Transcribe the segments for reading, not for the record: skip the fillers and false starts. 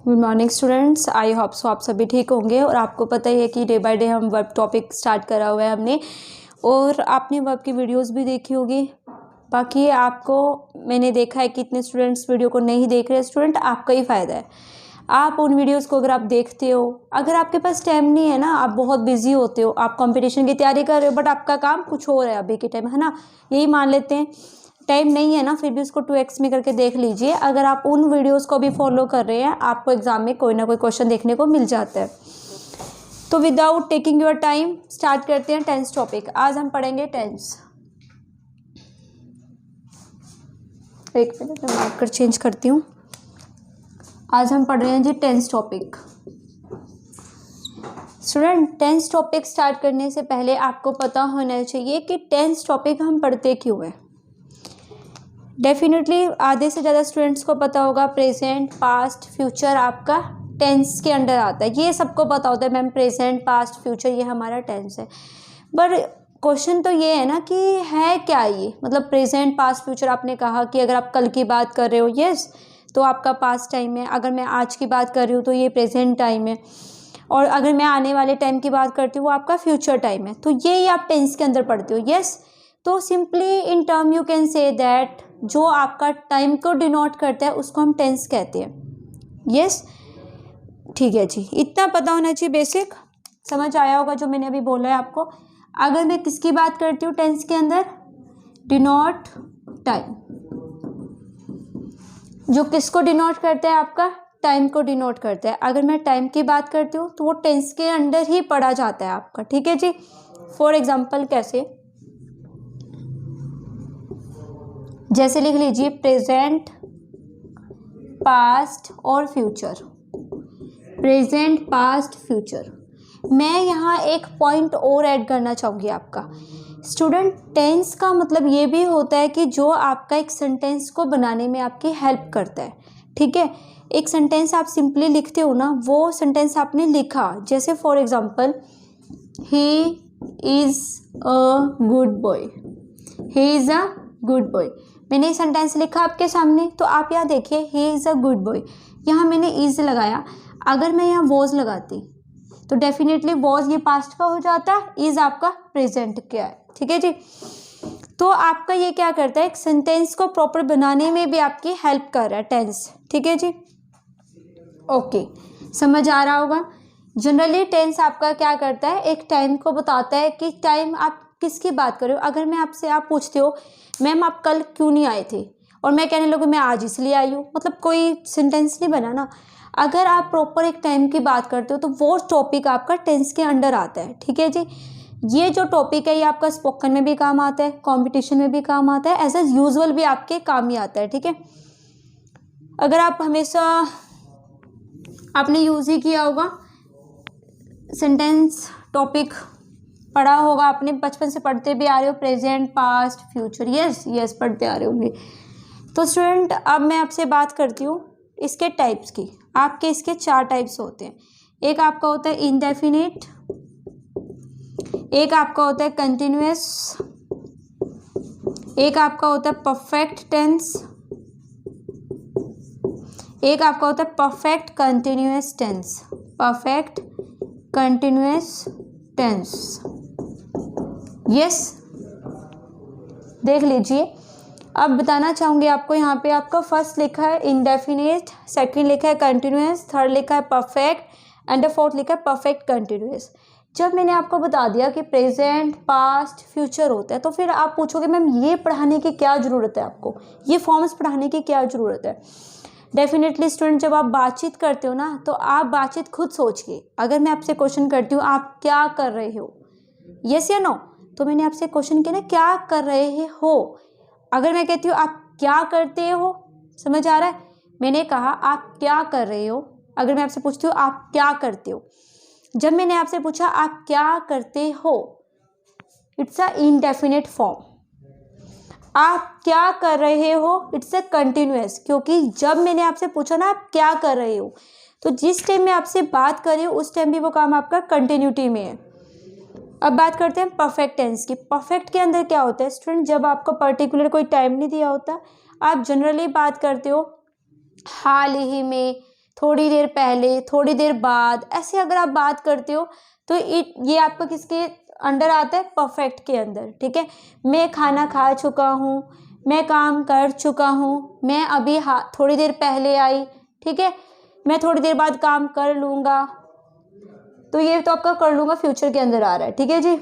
Good morning students, I hope so आप सभी ठीक होंगे। और आपको पता ही है कि डे बाय डे हम वर्ब टॉपिक स्टार्ट करा हुआ है हमने, और आपने वर्ब की वीडियोस भी देखी होगी। बाकी आपको मैंने देखा है कि इतने स्टूडेंट्स वीडियो को नहीं देख रहे। स्टूडेंट, आपका ही फ़ायदा है, आप उन वीडियोस को अगर आप देखते हो। अगर आपके पास टाइम नहीं है ना, आप बहुत बिजी होते हो, आप कंपटीशन की तैयारी कर रहे हो, बट आपका काम कुछ और है अभी के टाइम, है ना, यही मान लेते हैं। टाइम नहीं है ना, फिर भी उसको 2x में करके देख लीजिए। अगर आप उन वीडियोस को भी फॉलो कर रहे हैं, आपको एग्जाम में कोई ना कोई क्वेश्चन देखने को मिल जाता है। तो without taking your time start करते हैं टेंस टॉपिक। आज हम पढ़ेंगे टेंस। एक मिनट मैं मार्कर चेंज करती हूँ। आज हम पढ़ रहे हैं जी tense topic. Student, tense topic start करने से पहले आपको पता होना चाहिए कि टेंस टॉपिक हम पढ़ते क्यों हैं। डेफिनेटली आधे से ज़्यादा स्टूडेंट्स को पता होगा प्रेजेंट, पास्ट, फ्यूचर आपका टेंस के अंडर आता है। ये सबको पता होता है मैम, प्रेजेंट, पास्ट, फ्यूचर ये हमारा टेंस है। पर क्वेश्चन तो ये है ना कि है क्या ये, मतलब प्रेजेंट, पास्ट, फ्यूचर। आपने कहा कि अगर आप कल की बात कर रहे हो यस तो आपका पास्ट टाइम है, अगर मैं आज की बात कर रही हूँ तो ये प्रेजेंट टाइम है, और अगर मैं आने वाले टाइम की बात करती हूँ वो आपका फ्यूचर टाइम है। तो ये आप टेंस के अंदर पढ़ते हो यस। तो simply in term you can say that जो आपका टाइम को डिनोट करता है उसको हम टेंस कहते हैं यस। ठीक है जी, इतना पता होना चाहिए, बेसिक समझ आया होगा जो मैंने अभी बोला है आपको। अगर मैं किसकी बात करती हूँ टेंस के अंदर, डिनोट टाइम, जो किसको डिनोट करता है, आपका टाइम को डिनोट करता है। अगर मैं टाइम की बात करती हूँ तो वो टेंस के अंडर ही पढ़ा जाता है आपका। ठीक है जी। फॉर एग्जाम्पल कैसे, जैसे लिख लीजिए प्रेजेंट, पास्ट और फ्यूचर। Present, past, future. मैं यहाँ एक पॉइंट और ऐड करना चाहूँगी आपका। स्टूडेंट, टेंस का मतलब ये भी होता है कि जो आपका एक सेंटेंस को बनाने में आपकी हेल्प करता है। ठीक है, एक सेंटेंस आप सिंपली लिखते हो ना, वो सेंटेंस आपने लिखा, जैसे for example he is a good boy, he is a good boy. मैंने सेंटेंस लिखा आपके सामने, तो आप यहाँ देखिए he is a good boy, यहाँ मैंने इज़ लगाया। अगर मैं यहाँ वॉज लगाती तो डेफिनेटली वॉज ये पास्ट का हो जाता, इज़ आपका प्रेजेंट क्या है। ठीक है जी। तो आपका ये क्या करता है, एक सेंटेंस को प्रॉपर बनाने में भी आपकी हेल्प कर रहा है टेंस। ठीक है जी, ओके, समझ आ रहा होगा। जनरली टेंस आपका क्या करता है, एक टाइम को बताता है कि टाइम आप किसकी बात कर रहे हो। अगर मैं आपसे, आप पूछते हो मैम आप कल क्यों नहीं आए थे, और मैं कहने लगूँ मैं आज इसलिए आई हूँ, मतलब कोई सेंटेंस नहीं बना ना। अगर आप प्रॉपर एक टाइम की बात करते हो तो वो टॉपिक आपका टेंस के अंडर आता है। ठीक है जी। ये जो टॉपिक है ये आपका स्पोकन में भी काम आता है, कॉम्पिटिशन में भी काम आता है, एज यूजुअल भी आपके काम ही आता है। ठीक है, अगर आप हमेशा आपने यूज़ ही किया होगा सेंटेंस टॉपिक, पढ़ा होगा आपने, बचपन से पढ़ते भी आ रहे हो, present, past, future, yes yes पढ़ते आ रहे होंगे। तो स्टूडेंट, अब मैं आपसे बात करती हूँ इसके टाइप्स की। आपके इसके 4 टाइप्स होते हैं। एक आपका होता है इंडेफिनिट, एक आपका होता है कंटिन्यूअस, एक आपका होता है परफेक्ट टेंस, एक आपका होता है perfect continuous tense. Perfect continuous tense, yes देख लीजिए। अब बताना चाहूँगी आपको, यहाँ पे आपका फर्स्ट लिखा है इंडेफिनिट, सेकंड लिखा है कंटिन्यूअस, थर्ड लिखा है परफेक्ट एंड फोर्थ लिखा है परफेक्ट कंटिन्यूअस। जब मैंने आपको बता दिया कि प्रेजेंट, पास्ट, फ्यूचर होता है, तो फिर आप पूछोगे मैम ये पढ़ाने की क्या ज़रूरत है, आपको ये फॉर्म्स पढ़ाने की क्या ज़रूरत है। डेफिनेटली स्टूडेंट, जब आप बातचीत करते हो ना, तो आप बातचीत खुद सोच के, अगर मैं आपसे क्वेश्चन करती हूँ आप क्या कर रहे हो, यस या नो, तो मैंने आपसे क्वेश्चन किया ना क्या कर रहे हो। अगर मैं कहती हूँ आप क्या करते हो, समझ आ रहा है, मैंने कहा आप क्या कर रहे हो। अगर मैं आपसे पूछती हूँ आप क्या करते हो, जब मैंने आपसे पूछा आप क्या करते हो, इट्स अ इनडेफिनिट फॉर्म। आप क्या कर रहे हो, इट्स अ कंटिन्यूअस, क्योंकि जब मैंने आपसे पूछा ना आप क्या कर रहे हो, तो जिस टाइम मैं आपसे बात कर रही हूँ उस टाइम भी वो काम आपका कंटिन्यूटी में है। अब बात करते हैं परफेक्ट टेंस की। परफेक्ट के अंदर क्या होता है स्टूडेंट, जब आपको पर्टिकुलर कोई टाइम नहीं दिया होता, आप जनरली बात करते हो हाल ही में, थोड़ी देर पहले, थोड़ी देर बाद, ऐसे अगर आप बात करते हो तो ये आपका किसके अंडर आता है? परफेक्ट के अंदर, ठीक है। मैं खाना खा चुका हूँ, मैं काम कर चुका हूँ, मैं अभी थोड़ी देर पहले आई, ठीक है, मैं थोड़ी देर बाद काम कर लूँगा, तो ये तो आपका कर लूँगा फ्यूचर के अंदर आ रहा है, ठीक है जी।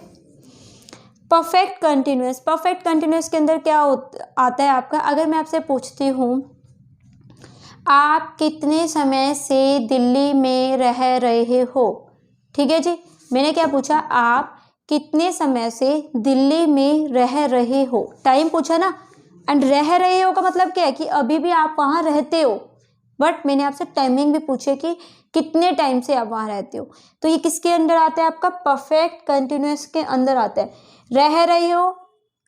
परफेक्ट कंटिन्यूअस, परफेक्ट कंटिन्यूअस के अंदर क्या आता है आपका? अगर मैं आपसे पूछती हूँ आप कितने समय से दिल्ली में रह रहे हो, ठीक है जी, मैंने क्या पूछा? आप कितने समय से दिल्ली में रह रहे हो, टाइम पूछा ना। एंड रह रहे हो का मतलब क्या है कि अभी भी आप वहाँ रहते हो, बट मैंने आपसे टाइमिंग भी पूछे कि कितने टाइम से आप वहाँ रहते हो, तो ये किसके अंदर आता है? आपका परफेक्ट कंटिन्यूअस के अंदर आता है। रह रहे हो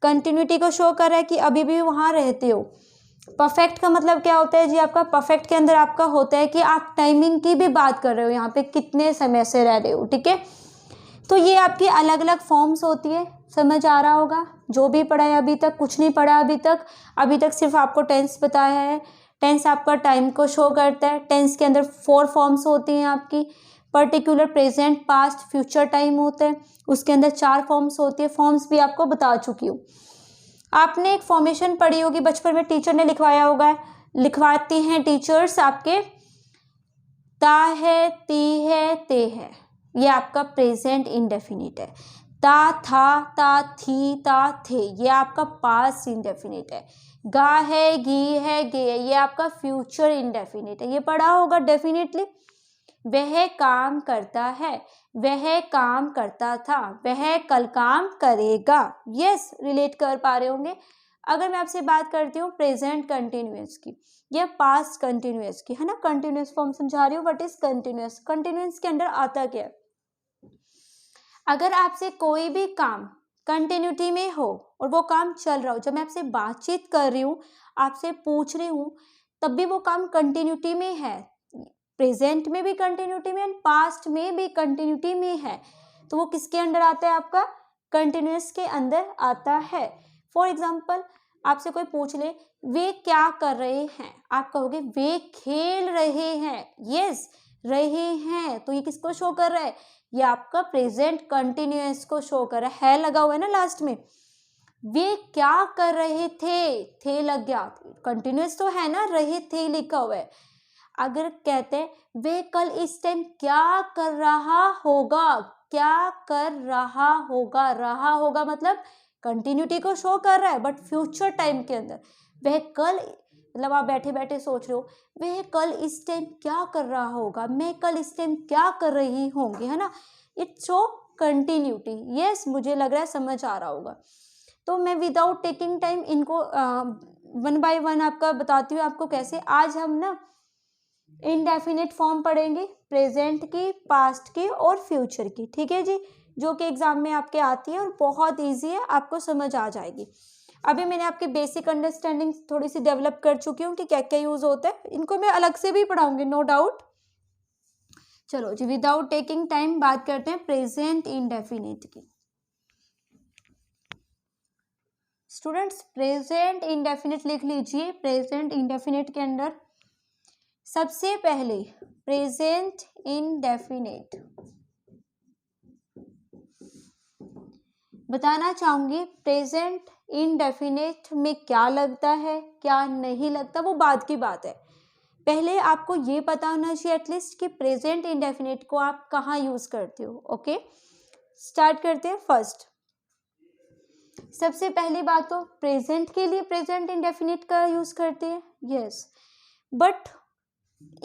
कंटिन्यूटी को शो कर रहा है कि अभी भी वहाँ रहते हो। परफेक्ट का मतलब क्या होता है जी? आपका परफेक्ट के अंदर आपका होता है कि आप टाइमिंग की भी बात कर रहे हो, यहाँ पे कितने समय से रह रहे हो, ठीक है। तो ये आपकी अलग अलग फॉर्म्स होती है, समझ आ रहा होगा। जो भी पढ़ा है अभी तक, कुछ नहीं पढ़ा अभी तक सिर्फ आपको टेंस बताया है। टेंस आपका टाइम को शो करता है। टेंस के अंदर 4 फॉर्म्स होती हैं आपकी। Particular, present, past, future time होता है, उसके अंदर 4 फॉर्म्स होती है। फॉर्म्स भी आपको बता चुकी हूँ। आपने एक फॉर्मेशन पढ़ी होगी बचपन में, टीचर ने लिखवाया होगा, लिखवाती हैं टीचर्स आपके, ता है, ती है, ते है, ये आपका प्रेजेंट इंडेफिनिट है। ता, था, ता, थी, ता, थे, ये आपका पास्ट इंडेफिनिट है। गा है, गी है, गे है, ये आपका फ्यूचर इंडेफिनिट है। ये पढ़ा होगा डेफिनेटली। वह काम करता है, वह काम करता था, वह कल काम करेगा। यस, रिलेट कर पा रहे होंगे। अगर मैं आपसे बात करती हूँ प्रेजेंट कंटिन्यूअस की या पास्ट कंटिन्यूअस की, है ना, कंटिन्यूअस फॉर्म समझा रही हूँ। What is continuous? कंटिन्यूअस के अंदर आता क्या है? अगर आपसे कोई भी काम कंटिन्यूटी में हो और वो काम चल रहा हो, जब मैं आपसे बातचीत कर रही हूँ, आपसे पूछ रही हूँ, तब भी वो काम कंटिन्यूटी में है, प्रेजेंट में भी कंटिन्यूटी में, पास्ट में भी कंटिन्यूटी में है, तो वो किसके अंडर आता है? आपका कंटिन्यूअस के अंदर आता है। फॉर एग्जाम्पल, आपसे कोई पूछ ले वे क्या कर रहे हैं, आप कहोगे वे खेल रहे हैं। यस, रहे हैं, तो ये किसको शो कर रहा है? ये आपका प्रेजेंट कंटिन्यूअस को शो कर रहा है लगा हुआ है ना लास्ट में। वे क्या कर रहे थे लग गया, कंटिन्यूअस तो है ना, रहे थे लिखा हुआ है। अगर कहते हैं वे कल इस टाइम क्या कर रहा होगा, क्या कर रहा होगा, रहा होगा मतलब कंटिन्यूटी को शो कर रहा है, बट फ्यूचर टाइम के अंदर वह कल, मतलब आप बैठे बैठे सोच रहे हो वह कल इस टाइम क्या कर रहा होगा, मैं कल इस टाइम क्या कर रही होंगी, है ना, इट्स शो कंटिन्यूटी। यस, मुझे लग रहा है समझ आ रहा होगा। तो मैं विदाउट टेकिंग टाइम इनको वन बाय वन आपका बताती हूँ आपको कैसे। आज हम ना इनडेफिनेट फॉर्म पढ़ेंगे, प्रेजेंट की, पास्ट की और फ्यूचर की, ठीक है जी, जो कि एग्जाम में आपके आती है और बहुत इजी है, आपको समझ आ जाएगी। अभी मैंने आपकी बेसिक अंडरस्टैंडिंग थोड़ी सी डेवलप कर चुकी हूँ कि क्या क्या यूज होता है, इनको मैं अलग से भी पढ़ाऊंगी, नो डाउट। चलो जी, विदाउट टेकिंग टाइम बात करते हैं प्रेजेंट इंडेफिनिट की। स्टूडेंट्स, प्रेजेंट इंडेफिनिट लिख लीजिए। प्रेजेंट इंडेफिनिट के अंदर सबसे पहले प्रेजेंट इंडेफिनिट बताना चाहूंगी। प्रेजेंट इंडेफिनिट में क्या लगता है, क्या नहीं लगता, वो बाद की बात है। पहले आपको ये पता होना चाहिए एटलीस्ट कि प्रेजेंट इंडेफिनिट को आप कहाँ यूज करते हो। ओके, स्टार्ट करते हैं। फर्स्ट, सबसे पहली बात तो प्रेजेंट के लिए प्रेजेंट इंडेफिनिट का यूज करते हैं। यस, बट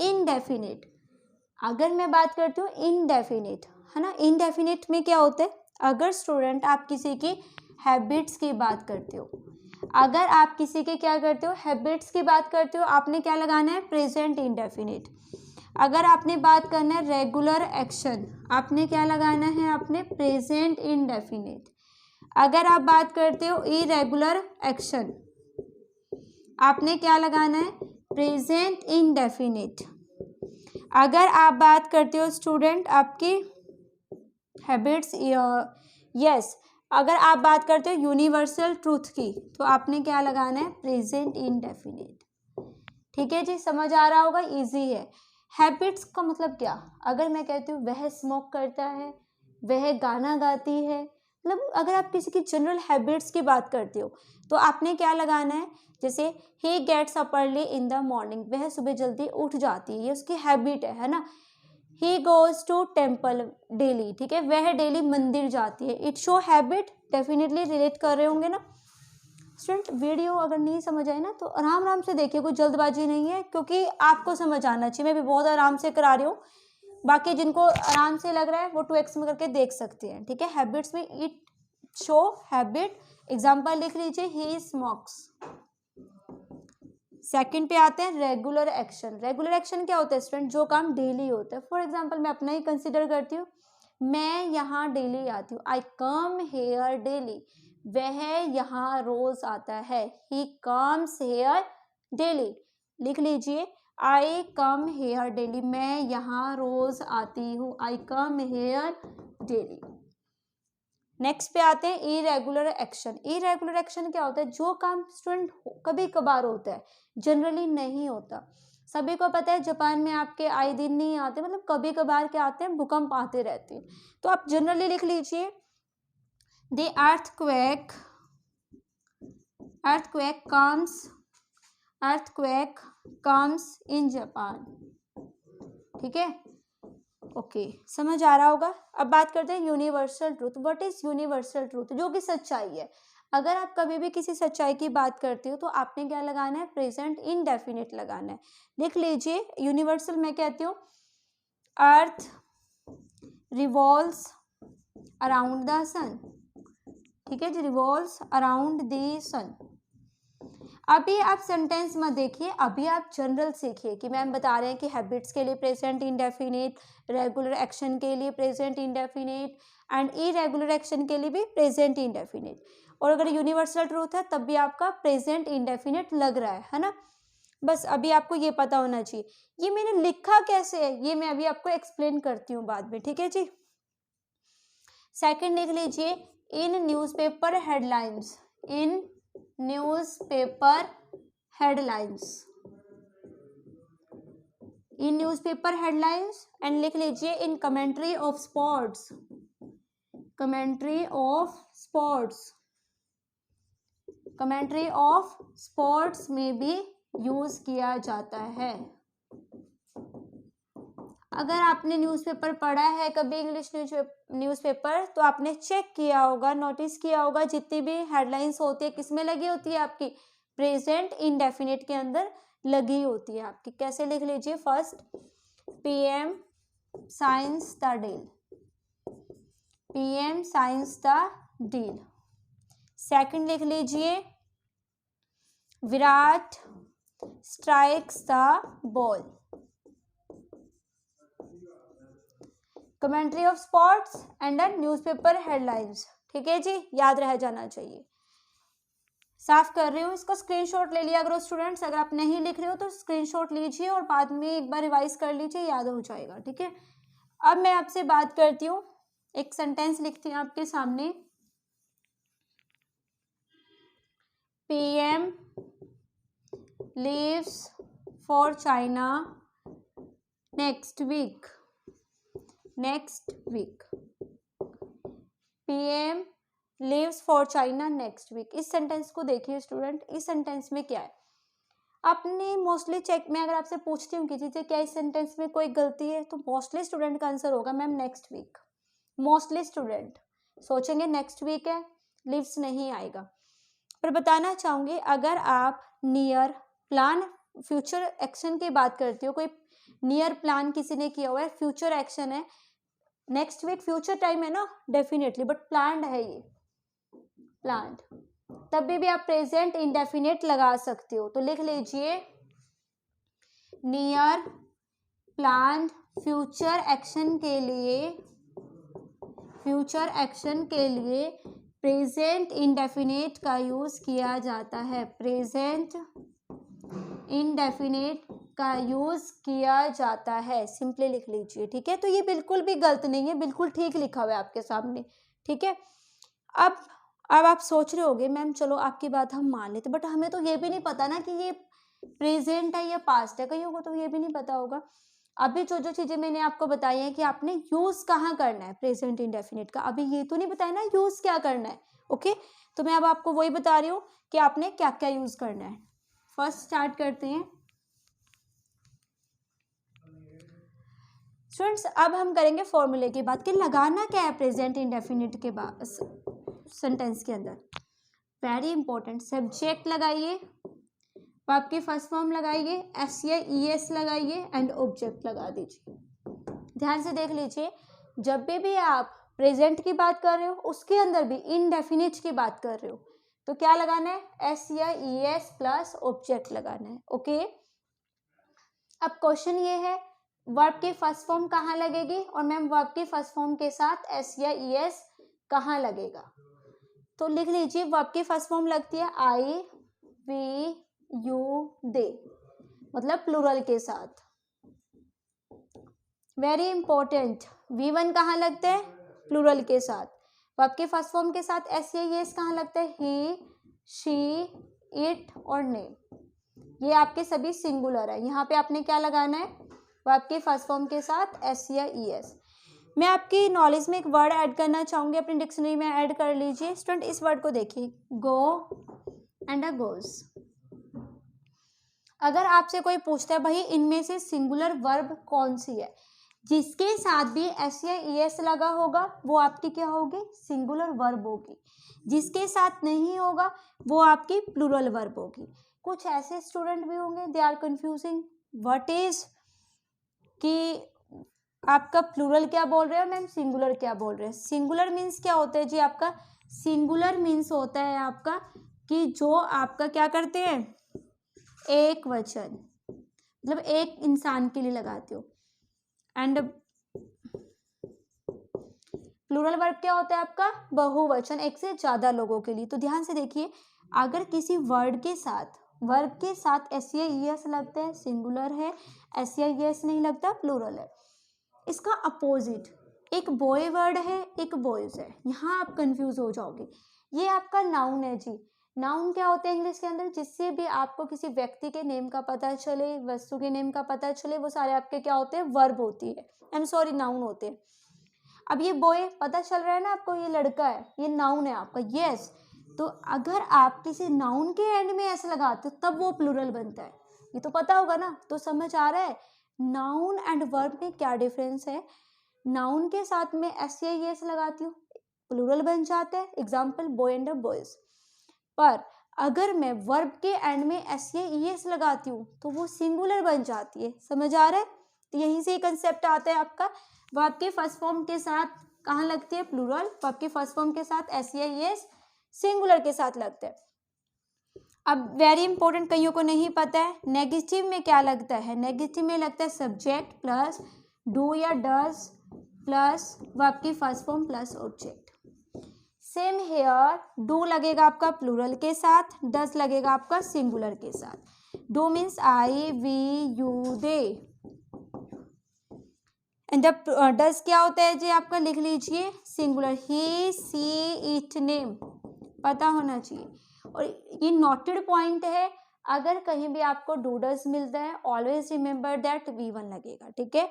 इनडेफिनिट, अगर मैं बात करती हूँ इनडेफिनिट, है ना, इनडेफिनिट में क्या होता है? अगर स्टूडेंट आप किसी की हैबिट्स की बात करते हो, अगर आप किसी के क्या करते हो, हैबिट्स की बात करते हो, आपने क्या लगाना है? Present indefinite. अगर आपने बात करना है रेगुलर एक्शन, आपने क्या लगाना है? आपने प्रेजेंट इंडेफिनिट। अगर आप बात करते हो इरेगुलर एक्शन, आपने क्या लगाना है? Present indefinite. अगर आप बात करते हो स्टूडेंट आपकी हैबिट्स, यस, अगर आप बात करते हो यूनिवर्सल ट्रूथ की, तो आपने क्या लगाना है? Present indefinite. ठीक है जी, समझ आ रहा होगा, इजी है। हैबिट्स का मतलब क्या? अगर मैं कहती हूँ वह स्मोक करता है, वह गाना गाती है, मतलब अगर आप किसी की जनरल हैबिट्स की बात करते हो तो आपने क्या लगाना है, जैसे he gets up early in the morning, वह सुबह जल्दी उठ जाती है, ये उसकी हैबिट है ना। He goes to temple daily, ठीक है, वह डेली मंदिर जाती है, it show habit, definitely relate कर रहे होंगे ना। स्टूडेंट वीडियो अगर नहीं समझ आए ना तो आराम आराम से देखिए, कोई जल्दबाजी नहीं है, क्योंकि आपको समझ आना चाहिए। मैं भी बहुत आराम से करा रही हूँ, बाकी जिनको आराम से लग रहा है वो 2x में करके देख सकते हैं, ठीक है। हैबिट्स में इट शो हैबिट, एग्जाम्पल लिख लीजिए, ही स्मोक्स। सेकंड पे आते हैं रेगुलर एक्शन। रेगुलर एक्शन क्या होता है स्टूडेंट? जो काम डेली होता है। फॉर एग्जाम्पल मैं अपना ही कंसिडर करती हूँ, मैं यहाँ डेली आती हूँ, आई कम हेयर डेली, वह यहाँ रोज आता है, ही कम्स हेयर डेली। लिख लीजिए, आई कम हेयर डेली, मैं यहाँ रोज आती हूँ, आई कम हेयर डेली। नेक्स्ट पे आते हैं इरेगुलर एक्शन। इरेगुलर एक्शन क्या होता है? जो काम स्टूडेंट कभी कभार होता है, जनरली नहीं होता। सभी को पता है जापान में आपके आए दिन नहीं आते, मतलब कभी कभार के आते हैं, भूकंप आते रहते हैं। तो आप जनरली लिख लीजिए, the earthquake comes in Japan, ठीक है। ओके, समझ आ रहा होगा। अब बात करते हैं universal truth. What is universal truth? जो कि सच्चाई है। अगर आप कभी भी किसी सच्चाई की बात करते हो तो आपने क्या लगाना है? प्रेजेंट इंडेफिनिट लगाना है। लिख लीजिए, यूनिवर्सल मैं कहती हूँ, अर्थ रिवॉल्व्स अराउंड द सन, ठीक है जी, रिवॉल्व्स अराउंड द सन। अभी आप सेंटेंस में देखिए, अभी आप जनरल सीखिए कि मैम बता रहे हैं कि हैबिट्स के लिए प्रेजेंट इंडेफिनिट, रेगुलर एक्शन के लिए present indefinite and irregular action के लिए भी प्रेजेंट इंडेफिनिट। और अगर यूनिवर्सल ट्रूथ है तब भी आपका प्रेजेंट इंडेफिनिट लग रहा है ना। बस अभी आपको ये पता होना चाहिए। ये मैंने लिखा कैसे है ये मैं अभी आपको एक्सप्लेन करती हूँ बाद में, ठीक है जी। सेकंड लिख लीजिए, in newspaper headlines, in newspaper headlines, in newspaper headlines. And लिख लीजिए, in commentary of sports, commentary of sports, commentary of sports में भी यूज किया जाता है। अगर आपने न्यूज़पेपर पढ़ा है कभी, इंग्लिश न्यूज़पेपर, तो आपने चेक किया होगा, नोटिस किया होगा, जितनी भी हेडलाइंस होती है किसमें लगी होती है? आपकी प्रेजेंट इंडेफिनिट के अंदर लगी होती है आपकी। कैसे लिख लीजिए, first PM science the deal, PM science the deal. Second लिख लीजिए, Virat strikes the ball, commentary of sports and newspaper headlines, ठीक है जी, याद रह जाना चाहिए। साफ कर रही हूँ, इसका स्क्रीनशॉट ले लिया करो स्टूडेंट्स। अगर आप नहीं लिख रहे हो तो स्क्रीनशॉट लीजिए और बाद में एक बार रिवाइज कर लीजिए, याद हो जाएगा, ठीक है। अब मैं आपसे बात करती हूँ, एक सेंटेंस लिखती हूँ आपके सामने, PM leaves for China next week, next week, PM leaves for China next week. इस सेंटेंस को देखिए स्टूडेंट, इस सेंटेंस में क्या है? आपने मोस्टली चेक, मैं अगर आपसे पूछती हूँ किसी से क्या इस सेंटेंस में कोई गलती है, तो मोस्टली स्टूडेंट का आंसर होगा ma'am next week. Mostly student सोचेंगे नेक्स्ट वीक है, लीव्स नहीं आएगा। पर बताना चाहूँगी, अगर आप नियर प्लान फ्यूचर एक्शन की बात करते हो, कोई नियर प्लान किसी ने किया हुआ है, फ्यूचर एक्शन है, नेक्स्ट वीक फ्यूचर टाइम है ना, डेफिनेटली, बट प्लान्ड है ये, प्लान्ड, तभी भी आप प्रेजेंट इंडेफिनिट लगा सकते हो। तो लिख लीजिए, नियर प्लान्ड फ्यूचर एक्शन के लिए, फ्यूचर एक्शन के लिए प्रेजेंट इंडेफिनिट का यूज किया जाता है, प्रेजेंट इंडेफिनिट का यूज किया जाता है, सिंपली लिख लीजिए, ठीक है। तो ये बिल्कुल भी गलत नहीं है, बिल्कुल ठीक लिखा हुआ है आपके सामने, ठीक है। अब आप सोच रहे होगे मैम चलो आपकी बात हम मान लेते, बट हमें तो ये भी नहीं पता ना कि ये प्रेजेंट है या पास्ट है, कईयों को तो ये भी नहीं पता होगा। अभी जो जो चीजें मैंने आपको बताई है कि आपने यूज कहाँ करना है प्रेजेंट इंडेफिनिट का, अभी ये तो नहीं बताया ना यूज क्या करना है। ओके, तो मैं अब आपको वही बता रही हूँ कि आपने क्या क्या यूज करना है। फर्स्ट स्टार्ट करते हैं स्टूडेंट्स। अब हम करेंगे फॉर्मूले की बात कि लगाना क्या है प्रेजेंट इंडेफिनिट के बाद सेंटेंस के अंदर। वेरी इंपॉर्टेंट, सब्जेक्ट लगाइए, वर्ब की फर्स्ट फॉर्म लगाइए, एस या ई एस लगाइए एंड ऑब्जेक्ट लगा दीजिए। ध्यान से देख लीजिए, जब भी आप प्रेजेंट की बात कर रहे हो उसके अंदर भी इनडेफिनिट की बात कर रहे हो तो क्या लगाना है, एस या ई एस प्लस ऑब्जेक्ट लगाना है। ओके, अब क्वेश्चन ये है वर्ब की फर्स्ट फॉर्म कहाँ लगेगी, और मैम वर्ब की फर्स्ट फॉर्म के साथ एस या ई एस कहाँ लगेगा। तो लिख लीजिए, वर्ब की फर्स्ट फॉर्म लगती है आई वी यू दे, मतलब प्लूरल के साथ। वेरी इंपॉर्टेंट, V1 कहाँ लगते हैं, प्लूरल के साथ। वर्ब के फर्स्ट फॉर्म के साथ एस या एस कहाँ लगता है, ही शी इट और नेम। ये आपके सभी सिंगुलर है, यहाँ पे आपने क्या लगाना है, वर्ब के फर्स्ट फॉर्म के साथ एस या ई एस। मैं आपकी नॉलेज में एक वर्ड ऐड करना चाहूंगी, अपनी डिक्शनरी में ऐड कर लीजिए। स्टूडेंट इस वर्ड को देखिए, गो एंड अ गोज। अगर आपसे कोई पूछता है भाई इनमें से सिंगुलर वर्ब कौन सी है, जिसके साथ भी एस या ई एस लगा होगा वो आपकी क्या होगी, सिंगुलर वर्ब होगी। जिसके साथ नहीं होगा वो आपकी प्लूरल वर्ब होगी। कुछ ऐसे स्टूडेंट भी होंगे they are confusing what is कि आपका प्लूरल क्या बोल रहे हो मैम, सिंगुलर क्या बोल रहे हैं। सिंगुलर मीन्स क्या होता है जी, आपका सिंगुलर मीन्स होता है आपका कि जो आपका क्या करते हैं, एक वचन, मतलब एक इंसान के लिए लगाते हो। एंड प्लूरल वर्ब क्या होता है आपका, बहुवचन, एक से ज्यादा लोगों के लिए। तो ध्यान से देखिए, अगर किसी वर्ड के साथ वर्ब के साथ एस या ई एस लगता है सिंगुलर है, एस या ई एस नहीं लगता प्लूरल है। इसका अपोजिट, एक बॉय वर्ड है एक बॉयज है, यहाँ आप कंफ्यूज हो जाओगे। ये आपका नाउन है जी। नाउन क्या होता है इंग्लिश के अंदर, जिससे भी आपको किसी व्यक्ति के नेम का पता चले, वस्तु के नेम का पता चले, वो सारे आपके क्या होते हैं, वर्ब होती है, आई एम सॉरी नाउन होते हैं। अब ये बॉय पता चल रहा है ना आपको, ये लड़का है, ये नाउन है आपका, यस। तो अगर आप किसी नाउन के एंड में ऐसे लगाते हो तब वो प्लूरल बनता है, ये तो पता होगा ना। तो समझ आ रहा है नाउन एंड वर्ब में क्या डिफरेंस है। नाउन के साथ में एस या एस लगाती हूँ, प्लूरल बन जाता है, एग्जाम्पल बॉय एंड बॉयज। पर अगर मैं वर्ब के एंड में एस या एस लगाती हूँ तो वो सिंगुलर बन जाती है। समझ आ रहा है, तो यहीं से कंसेप्ट आता है आपका। वर्ब के फर्स्ट फॉर्म के साथ कहाँ लगती है, प्लूरल। वर्ब के फर्स्ट फॉर्म के साथ एस या एस सिंगुलर के साथ लगता है। अब वेरी इंपॉर्टेंट, कईयों को नहीं पता है, नेगेटिव में क्या लगता है, नेगेटिव में लगता है सब्जेक्ट प्लस डू या डज प्लस वर्ब की first form plus object. Same here, do लगेगा आपका प्लूरल के साथ, डज लगेगा आपका सिंगुलर के साथ। Do means I we you they, and does क्या होता है जी आपका, लिख लीजिए singular, he she it name, पता होना चाहिए। और ये नोटेड पॉइंट है, अगर कहीं भी आपको डू डज मिलता है ऑलवेज रिमेंबर दैट V1 लगेगा, ठीक है।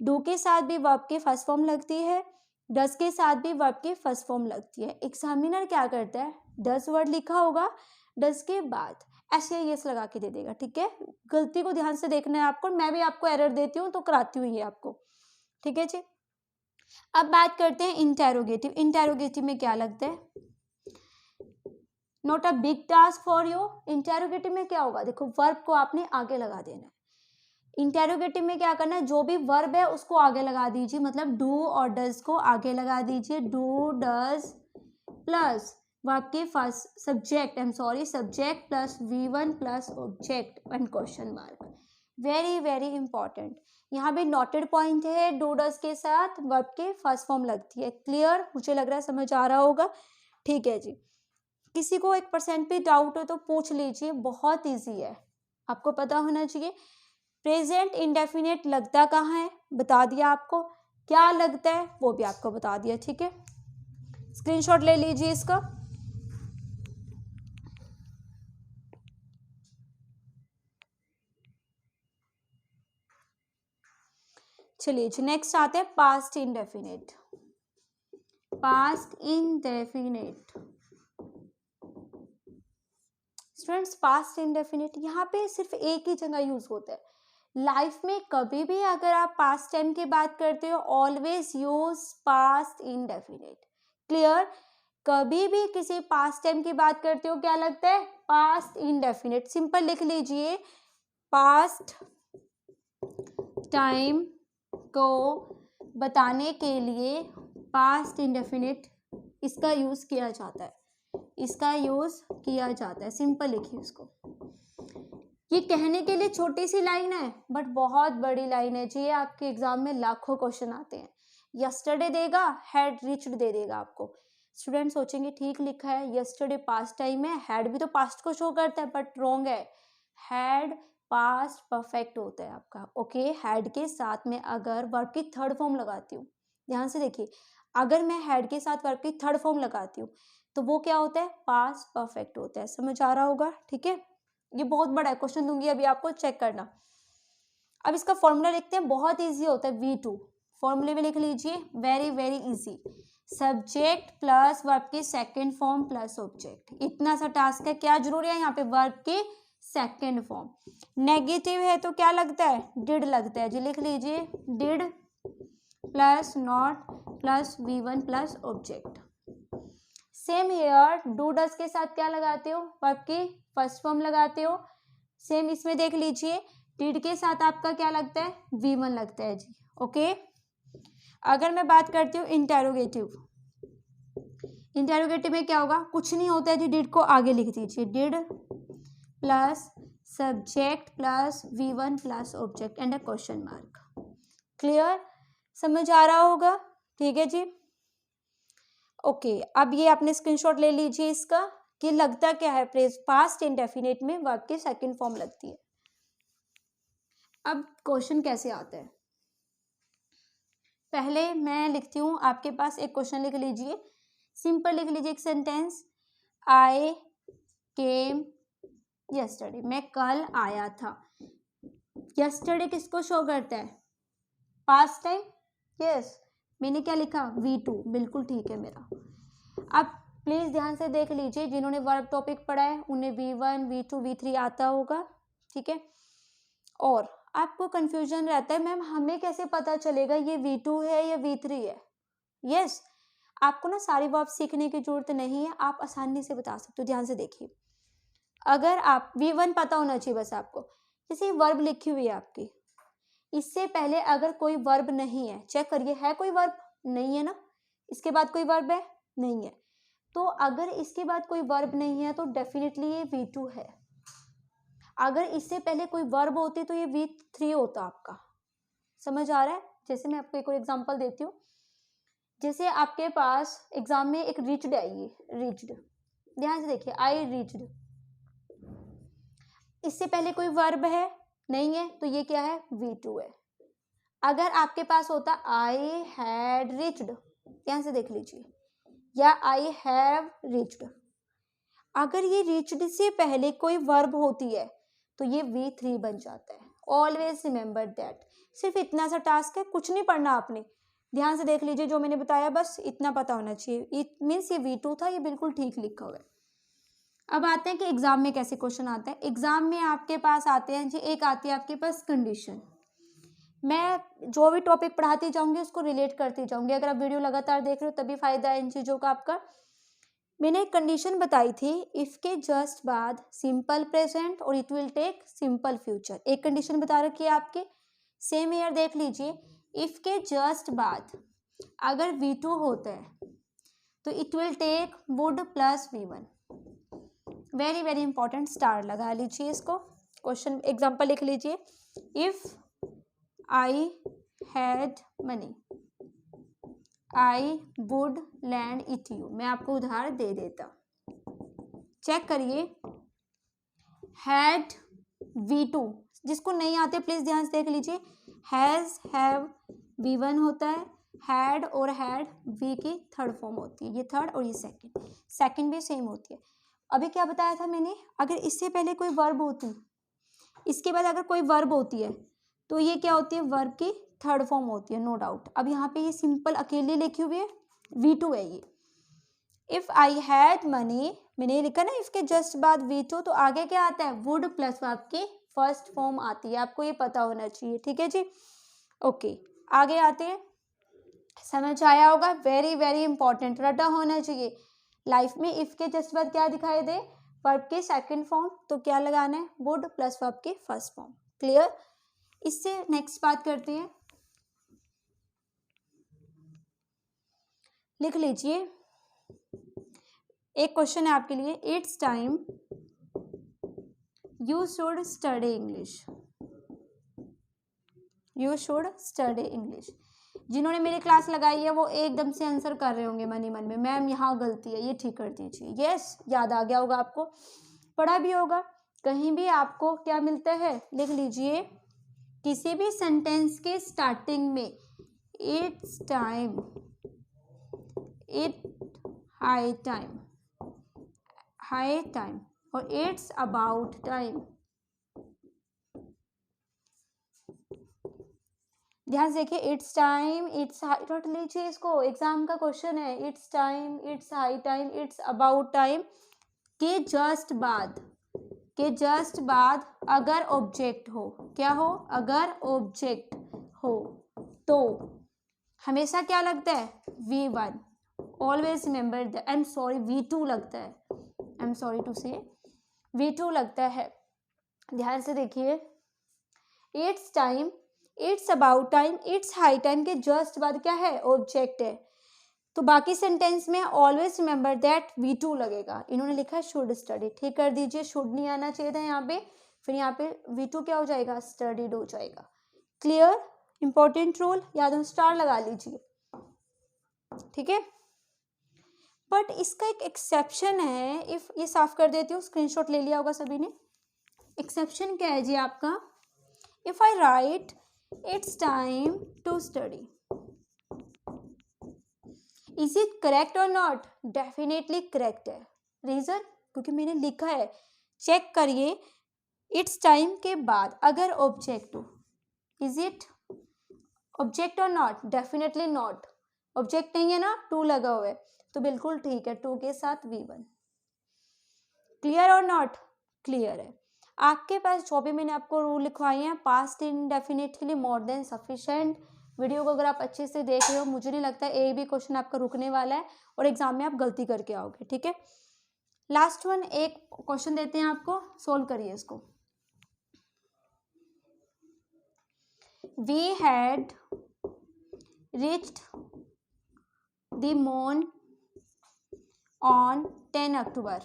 डू के साथ भी वर्ब की फर्स्ट फॉर्म लगती है, डज के साथ भी वर्ब की फर्स्ट फॉर्म लगती है। एग्जामिनर क्या करता है, डज वर्ड लिखा होगा, डज के बाद एस या एस लगा के दे देगा, ठीक है। गलती को ध्यान से देखना है आपको, मैं भी आपको एरर देती हूँ तो कराती हूँ ये आपको, ठीक है जी। अब बात करते हैं इंटेरोगेटिव। इंटेरोगेटिव में क्या लगता है, not a big task for you. Interrogative में क्या होगा, देखो वर्ब को आपने आगे लगा देना है। इंटेरोगेटिव में क्या करना है, जो भी वर्ब है उसको आगे लगा दीजिए, मतलब डू और डज को आगे लगा दीजिए। डू डज प्लस वर्ब के first subject, I am sorry subject plus V1 plus object and question mark. Very very important, यहाँ भी नोटेड पॉइंट है, डू डज के साथ वर्ब के फर्स्ट फॉर्म लगती है। क्लियर, मुझे लग रहा है समझ आ रहा होगा, ठीक है जी। किसी को 1% भी डाउट हो तो पूछ लीजिए, बहुत इजी है, आपको पता होना चाहिए। प्रेजेंट इंडेफिनिट लगता कहाँ है, बता दिया आपको, क्या लगता है वो भी आपको बता दिया, ठीक है। स्क्रीनशॉट ले लीजिए इसका। चलिए जी नेक्स्ट आते हैं past indefinite. Past indefinite students, past indefinite यहाँ पे सिर्फ एक ही जगह यूज होता है। लाइफ में कभी भी अगर आप पास्ट टाइम की बात करते हो always use past indefinite. Clear? कभी भी किसी पास्ट टाइम की बात करते हो क्या लगता है? Past indefinite. सिंपल लिख लीजिए, पास्ट टाइम को बताने के लिए पास्ट इंडेफिनिट इसका यूज किया जाता है, इसका यूज किया जाता है। सिंपल लिखिए उसको। ये कहने के लिए छोटी सी लाइन है बट बहुत बड़ी लाइन है जी। आपके एग्जाम में लाखों क्वेश्चन आते हैं। यस्टरडे देगा, हैड रीच्ड दे देगा आपको। स्टूडेंट सोचेंगे ठीक लिखा है, यस्टरडे पास्ट टाइम है, हैड भी तो पास्ट को शो करता है, बट रॉन्ग है। हैड पास्ट परफेक्ट होता है आपका। ओके, हैड के साथ में अगर वर्ब की थर्ड फॉर्म लगाती हूँ, ध्यान से देखिए, अगर मैं हैड के साथ वर्ब की थर्ड फॉर्म लगाती हूँ तो वो क्या होता है? पास्ट परफेक्ट होता है। समझ आ रहा होगा? ठीक है, ये बहुत बड़ा है, क्वेश्चन दूंगी अभी आपको, चेक करना। अब इसका फॉर्मूला लिखते हैं, बहुत इजी होता है। V2 फॉर्मूले में लिख लीजिए, very very easy. Subject plus verb की सेकंड फॉर्म प्लस ऑब्जेक्ट। इतना सा टास्क है। क्या जरूरी है यहाँ पे? वर्ब की सेकंड फॉर्म। नेगेटिव है तो क्या लगता है? डिड लगता है जी। लिख लीजिए, did plus not plus V1 plus object. Same here, do does के साथ क्या लगाते हो? वर्ब की फर्स्ट फॉर्म लगाते हो। सेम इसमें देख लीजिए, डिड के साथ आपका क्या लगता है? V1 लगता है जी। ओके, अगर मैं बात करती हूँ इंटेरोगेटिव, इंटेरोगेटिव में क्या होगा? कुछ नहीं होता है जी, डिड को आगे लिख दीजिए, did plus subject plus V1 plus object and a question mark. Clear? समझ आ रहा होगा? ठीक है जी। ओके, अब ये आपने स्क्रीनशॉट ले लीजिए इसका कि लगता क्या है? पास्ट इंडेफिनिट में वर्ब की सेकंड फॉर्म लगती है। अब क्वेश्चन कैसे आता है? पहले मैं लिखती हूँ, आपके पास एक क्वेश्चन लिख लीजिए, सिंपल लिख लीजिए एक सेंटेंस, आई केम यस्टरडे, मैं कल आया था। यस्टरडे किसको शो करता है? Past time. यस, मैंने क्या लिखा? V2, बिल्कुल ठीक है मेरा। अब प्लीज ध्यान से देख लीजिए, जिन्होंने वर्ब टॉपिक पढ़ा है उन्हें V1 V2 V3 आता होगा। ठीक है, और आपको कंफ्यूजन रहता है मैम हमें कैसे पता चलेगा ये V2 है या V3 है? यस, आपको ना सारी वर्ब सीखने की जरूरत नहीं है, आप आसानी से बता सकते हो। ध्यान से देखिए, अगर आप V1 पता होना चाहिए बस आपको। जैसे वर्ब लिखी हुई है आपकी, इससे पहले अगर कोई वर्ब नहीं है, चेक करिए है कोई वर्ब? नहीं है ना। इसके बाद कोई वर्ब है? नहीं है। तो अगर इसके बाद कोई वर्ब नहीं है तो डेफिनेटली ये V2 है। अगर इससे पहले कोई वर्ब होती तो ये V3 होता आपका। समझ आ रहा है? जैसे मैं आपको एक और एग्जांपल देती हूँ, जैसे आपके पास एग्जाम में एक रीच्ड आई है, रीच्ड, ध्यान से देखिए, आई रीच्ड, इससे पहले कोई वर्ब है? नहीं है, तो ये क्या है? V2 है। अगर आपके पास होता आई हैड रीच्ड, ध्यान से देख लीजिए, या आई हैव रीच्ड, अगर ये रीच्ड से पहले कोई वर्ब होती है तो ये V3 बन जाता है। Always remember that. सिर्फ इतना सा टास्क है, कुछ नहीं पढ़ना आपने, ध्यान से देख लीजिए जो मैंने बताया, बस इतना पता होना चाहिए। इट मीन्स ये V2 था, ये बिल्कुल ठीक लिखा हुआ है। अब आते हैं कि एग्जाम में कैसे क्वेश्चन आता है। एग्जाम में आपके पास आते हैं जी, एक आती है आपके पास कंडीशन। मैं जो भी टॉपिक पढ़ाती जाऊंगी उसको रिलेट करती जाऊंगी। अगर आप वीडियो लगातार देख रहे हो तभी फायदा है इन चीज़ों का आपका। मैंने एक कंडीशन बताई थी, इफ के जस्ट बाद सिंपल प्रेजेंट और it will take simple future. एक कंडीशन बता रखी है आपके। सेम ईयर देख लीजिए, इफ के जस्ट बाद अगर V2 होता है तो it will take would plus V1। Very very important, star लगा लीजिए इसको। क्वेश्चन एग्जांपल लिख लीजिए, if I had money I would lend it you. मैं आपको उदाहरण दे देता, चेक करिए, हैड V2, जिसको नहीं आते प्लीज ध्यान से देख लीजिए, हैज हैव V1 होता है, हैड और हैड V की थर्ड फॉर्म होती है, ये थर्ड और ये सेकंड, सेकंड भी सेम होती है। अभी क्या बताया था मैंने, अगर इससे पहले कोई वर्ब होती, इसके बाद अगर कोई वर्ब होती है तो ये क्या होती है? वर्ब की थर्ड फॉर्म होती है, नो डाउट। अब यहाँ पे ये सिंपल अकेले लिखी हुई है, V2 है ये। इफ आई हैड मनी, मैंने लिखा ना इफ के जस्ट बाद V2, तो आगे क्या आता है, वुड प्लस वर्ब की फर्स्ट फॉर्म आती है, आपको ये पता होना चाहिए, ठीक है जी। ओके, आगे आते हैं, समझ आया होगा, वेरी वेरी इंपॉर्टेंट, रटा होना चाहिए। लाइफ में इफ के जस्ट बाद क्या दिखाई दे, वर्ब के सेकंड फॉर्म, तो क्या लगाना है, वुड प्लस वर्ब के फर्स्ट फॉर्म। क्लियर। इससे नेक्स्ट बात करते हैं, लिख लीजिए, एक क्वेश्चन है आपके लिए, it's time you should study English, you should study English. जिन्होंने मेरी क्लास लगाई है वो एकदम से आंसर कर रहे होंगे मन ही मन में, मैम यहाँ गलती है, ये ठीक कर दीजिए। यस, याद आ गया होगा आपको, पढ़ा भी होगा, कहीं भी आपको क्या मिलता है, लिख लीजिए, किसी भी सेंटेंस के स्टार्टिंग में it's time, it high time, high time, और इट्स अबाउट टाइम, ध्यान से देखिए, इट्स टाइम, इट्स हाई, रट लीजिए इसको, एग्जाम का क्वेश्चन है। It's time, it's high time, it's about time के जस्ट बाद, के जस्ट बाद अगर ऑब्जेक्ट हो, क्या हो, अगर ऑब्जेक्ट हो तो हमेशा क्या लगता है, V1। Always remember the, I am sorry, V2 लगता है, आई एम सॉरी टू से, V2 लगता है। ध्यान से देखिए, it's time, it's about time, it's high time के जस्ट बाद क्या है, ऑब्जेक्ट है, तो बाकी सेंटेंस में ऑलवेज रिमेंबर दैट V2 लगेगा। इन्होंने लिखा है शुड स्टडी, ठीक कर दीजिए, शुड नहीं आना चाहिए था यहाँ पे, फिर यहाँ पे V2 क्या हो जाएगा, स्टडीड हो जाएगा। क्लियर, इंपॉर्टेंट रूल याद हो, स्टार लगा लीजिए, ठीक है। बट इसका एक एक्सेप्शन है, इफ ये साफ कर देती हूँ, स्क्रीनशॉट ले लिया होगा सभी ने। एक्सेप्शन क्या है जी आपका, if I write it's time to study, is it correct और नॉट, डेफिनेटली करेक्ट है। रीजन, क्योंकि मैंने लिखा है, चेक करिए, इट्स टाइम के बाद अगर ऑब्जेक्ट हो, इज इट ऑब्जेक्ट और नॉट, डेफिनेटली नॉट, ऑब्जेक्ट नहीं है ना, टू लगा हुआ है, तो बिल्कुल ठीक है, टू के साथ V1। क्लियर और नॉट, क्लियर है। आपके पास जो भी मैंने आपको रूल लिखवाए हैं, पास्ट इंडेफिनिट के लिए मोर देन सफिशिएंट। वीडियो को अगर आप अच्छे से देख रहे हो, मुझे नहीं लगता एक भी क्वेश्चन आपका रुकने वाला है और एग्जाम में आप गलती करके आओगे, ठीक है। लास्ट वन, एक क्वेश्चन देते हैं आपको, सोल्व करिए इसको। We had reached the moon on 10 October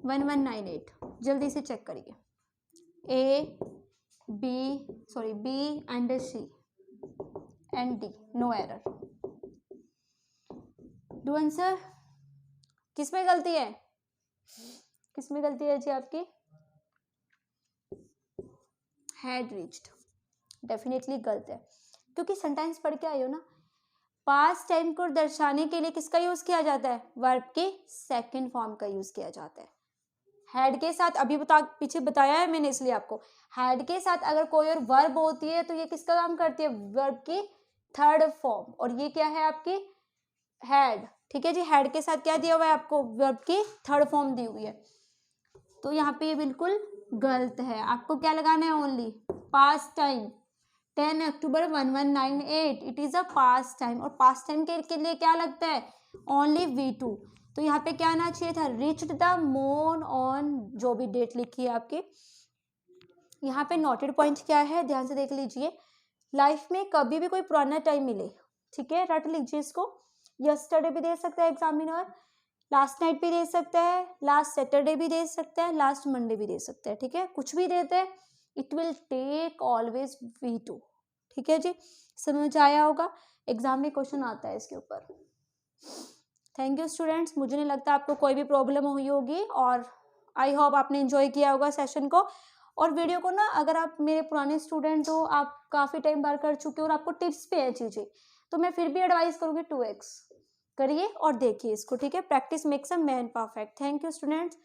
1198। जल्दी से चेक करिए, B and C and D, no error. Do answer, किसमें गलती है, किसमें गलती है जी आपकी, हैड रीच्ड, डेफिनेटली गलत है, क्योंकि सेंटेंस पढ़ के आई हो ना, पास्ट टाइम को दर्शाने के लिए किसका यूज किया जाता है, वर्ब के सेकंड फॉर्म का यूज किया जाता है। हैड के साथ अभी पीछे बताया है मैंने, इसलिए आपको, हैड के साथ अगर कोई और वर्ब होती है तो ये किसका काम करती है, वर्ब की थर्ड फॉर्म, और ये क्या है आपकी, हैड, ठीक है जी। हैड के साथ क्या दिया हुआ है आपको, वर्ब की थर्ड फॉर्म दी हुई है, तो यहाँ पे ये बिल्कुल गलत है। आपको क्या लगाना है, only past time, 10 October 1198, it is a past time, और पास्ट टाइम के लिए क्या लगता है, ओनली V2। तो यहाँ पे क्या आना चाहिए था, रिच्ड द मून ऑन, जो भी डेट लिखी है आपके, यहाँ पे नोटेड पॉइंट क्या है, ध्यान से देख लीजिए। लाइफ में कभी भी कोई पुराना टाइम मिले, ठीक है, रट लीजिए इसको, यस्टरडे भी दे सकता है एग्जामिनर, लास्ट नाइट भी दे सकता है, लास्ट सैटरडे भी दे सकता है, लास्ट मंडे भी दे सकता है, ठीक है, कुछ भी देते हैं, it will take always V2, ठीक है जी। समझ आया होगा, एग्जाम में क्वेश्चन आता है इसके ऊपर। थैंक यू स्टूडेंट्स, मुझे नहीं लगता आपको कोई भी प्रॉब्लम हुई होगी, और आई होप आपने एंजॉय किया होगा सेशन को। और वीडियो को ना, अगर आप मेरे पुराने स्टूडेंट हो, आप काफ़ी टाइम बार कर चुके हो और आपको टिप्स पे है चीज़ें, तो मैं फिर भी एडवाइस करूँगी 2x करिए और देखिए इसको, ठीक है। Practice makes a man perfect. Thank you students.